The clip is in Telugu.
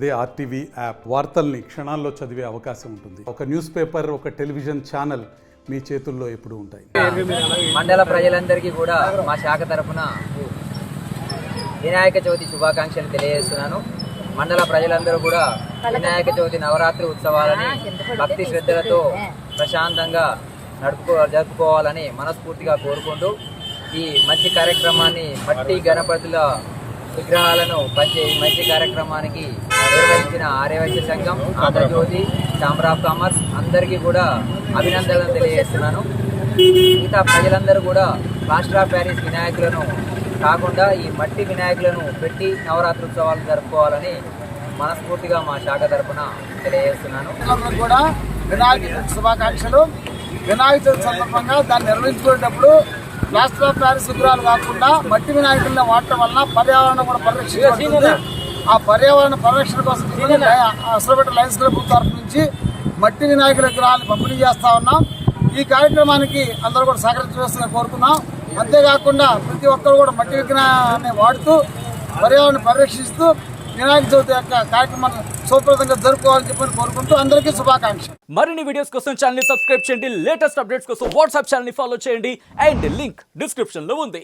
అదే ఆర్టీవీ యాప్ వార్తల్ని క్షణాల్లో చదివే అవకాశం ఉంటుంది. ఒక న్యూస్ పేపర్, ఒక టెలివిజన్ ఛానల్ మీ చేతుల్లో ఎప్పుడూ ఉంటాయి. మండల ప్రజలందరికీ కూడా మా శాఖ తరఫున వినాయక చవితి శుభాకాంక్షలు తెలియజేస్తున్నాను. మండల ప్రజలందరూ కూడా వినాయక చవితి నవరాత్రి ఉత్సవాలని భక్తి శ్రద్ధలతో ప్రశాంతంగా జరుపుకోవాలని మనస్ఫూర్తిగా కోరుకుంటూ ఈ మంచి కార్యక్రమాన్ని మట్టి గణపతుల విగ్రహాలను పంచే మంచి కార్యక్రమానికి నిర్వహించిన ఆర్యవైశ్య సంఘం, ఆంధ్రజ్యోతి, ఛాంబర్ ఆఫ్ కామర్స్ అందరికీ కూడా అభినందనలు తెలియజేస్తున్నాను. మిగతా ప్రజలందరూ కూడా ప్లాస్టర్ ఆఫ్ ప్యారిస్ వినాయకులను కాకుండా ఈ మట్టి వినాయకులను పెట్టి నవరాత్రి ఉత్సవాలు జరుపుకోవాలని మనస్ఫూర్తిగా మా శాఖ తరఫున తెలియజేస్తున్నాను. కూడా వినాయక చవితి శుభాకాంక్షలు. వినాయక చవితి సందర్భంగా దాన్ని నిర్వహించుకునేటప్పుడు ప్లాస్టర్ ఆఫ్ ప్యారిస్ విగ్రహాలు కాకుండా మట్టి వినాయకులను వాడటం వలన పర్యావరణం కూడా పరిరక్షించబడుతుంది. ఆ పర్యావరణ పరిరక్షణ కోసం అసలుపెట్ట లయన్స్ క్లబ్ తరఫు నుంచి మట్టి వినాయకుల విగ్రహాలను పంపిణీ చేస్తా ఉన్నాం. ఈ కార్యక్రమానికి అందరూ కూడా సహకరించవలసిందిగా కోరుకున్నాం. అంతేకాకుండా ప్రతి ఒక్కరు కూడా మట్టి విగ్రహాన్ని వాడుతూ పర్యావరణం పరిరక్షిస్తూ వినాయక చవితి యొక్క కార్యక్రమాన్ని సౌప్రదంగా జరుపుకోవాలని చెప్పని కోరుకుంటూ అందరికీ శుభాకాంక్షలు. మరిన్ని వీడియోస్ కోసం ఛానల్ ని సబ్స్క్రైబ్ చేయండి. లేటెస్ట్ అప్డేట్స్ కోసం వాట్సాప్ ఛానల్ ని ఫాలో చేయండి. అండ్ లింక్ డిస్క్రిప్షన్ లో ఉంది.